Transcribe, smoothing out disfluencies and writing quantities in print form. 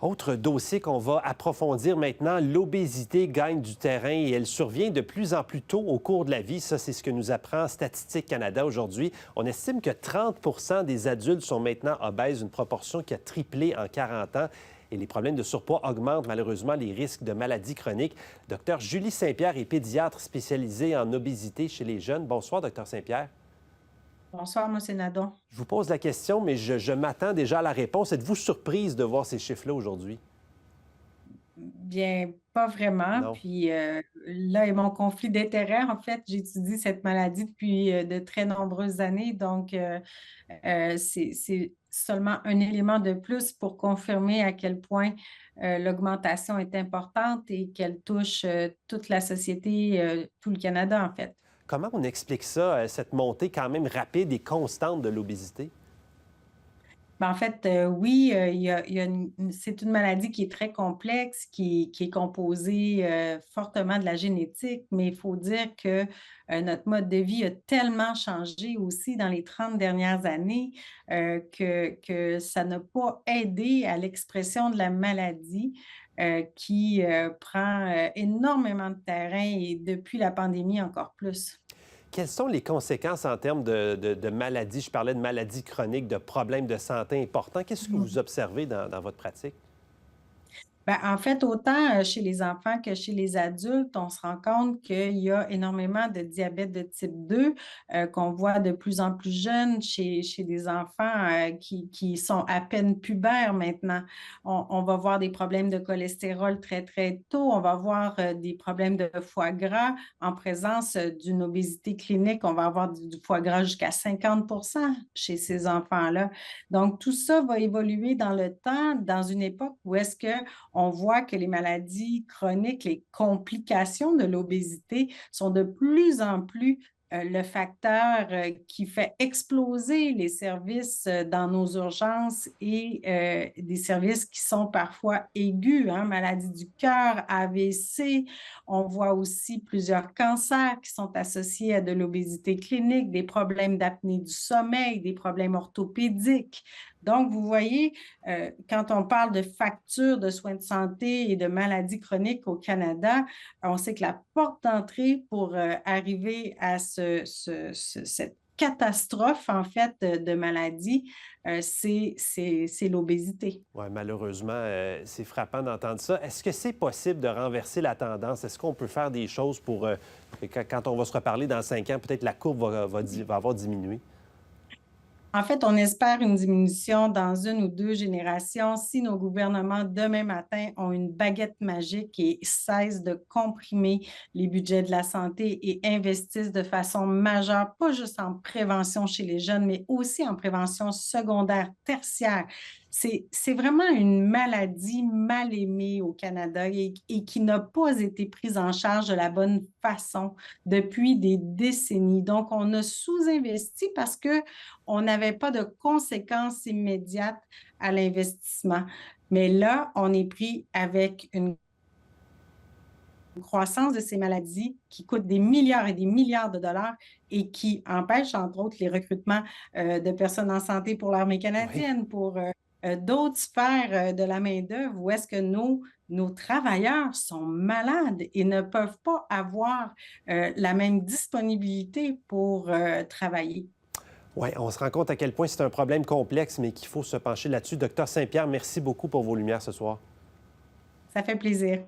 Autre dossier qu'on va approfondir maintenant, l'obésité gagne du terrain et elle survient de plus en plus tôt au cours de la vie. Ça, c'est ce que nous apprend Statistique Canada aujourd'hui. On estime que 30 des adultes sont maintenant obèses, une proportion qui a triplé en 40 ans. Et les problèmes de surpoids augmentent malheureusement les risques de maladies chroniques. Docteur Julie Saint-Pierre est pédiatre spécialisée en obésité chez les jeunes. Bonsoir, docteur Saint-Pierre. Bonsoir, M. Nadon. Je vous pose la question, mais je m'attends déjà à la réponse. Êtes-vous surprise de voir ces chiffres-là aujourd'hui? Bien, pas vraiment. Non. Puis là est mon conflit d'intérêts. En fait, j'étudie cette maladie depuis de très nombreuses années. Donc, c'est seulement un élément de plus pour confirmer à quel point l'augmentation est importante et qu'elle touche toute la société, tout le Canada, en fait. Comment on explique ça, cette montée quand même rapide et constante de l'obésité? Ben, en fait, oui, c'est une maladie qui est très complexe, qui est composée fortement de la génétique, mais il faut dire que notre mode de vie a tellement changé aussi dans les 30 dernières années que ça n'a pas aidé à l'expression de la maladie qui prend énormément de terrain et depuis la pandémie encore plus. Quelles sont les conséquences en termes de maladies? Je parlais de maladies chroniques, de problèmes de santé importants. Qu'est-ce que vous observez dans votre pratique? Ben, en fait, autant chez les enfants que chez les adultes, on se rend compte qu'il y a énormément de diabète de type 2 qu'on voit de plus en plus jeunes chez des enfants qui sont à peine pubères maintenant. On va voir des problèmes de cholestérol très, très tôt. On va voir des problèmes de foie gras en présence d'une obésité clinique. On va avoir du foie gras jusqu'à 50 chez ces enfants-là. Donc, tout ça va évoluer dans le temps, dans une époque où est-ce que on voit que les maladies chroniques, les complications de l'obésité sont de plus en plus le facteur qui fait exploser les services dans nos urgences et des services qui sont parfois aigus, hein, maladie du cœur, AVC. On voit aussi plusieurs cancers qui sont associés à de l'obésité clinique, des problèmes d'apnée du sommeil, des problèmes orthopédiques. Donc, vous voyez, quand on parle de factures de soins de santé et de maladies chroniques au Canada, on sait que la porte d'entrée pour arriver à cette catastrophe, en fait, de maladies, c'est l'obésité. Oui, malheureusement, c'est frappant d'entendre ça. Est-ce que c'est possible de renverser la tendance? Est-ce qu'on peut faire des choses pour que quand on va se reparler dans 5 ans, peut-être la courbe va avoir diminué? En fait, on espère une diminution dans une ou deux générations si nos gouvernements, demain matin, ont une baguette magique et cessent de comprimer les budgets de la santé et investissent de façon majeure, pas juste en prévention chez les jeunes, mais aussi en prévention secondaire, tertiaire. C'est vraiment une maladie mal aimée au Canada et qui n'a pas été prise en charge de la bonne façon depuis des décennies. Donc, on a sous-investi parce que on n'avait pas de conséquences immédiates à l'investissement. Mais là, on est pris avec une croissance de ces maladies qui coûtent des milliards et des milliards de dollars et qui empêchent, entre autres, les recrutements de personnes en santé pour l'armée Oui. canadienne, pour d'autres sphères de la main-d'œuvre, où est-ce que nos travailleurs sont malades et ne peuvent pas avoir la même disponibilité pour travailler. Oui, on se rend compte à quel point c'est un problème complexe, mais qu'il faut se pencher là-dessus. Docteur Saint-Pierre, merci beaucoup pour vos lumières ce soir. Ça fait plaisir.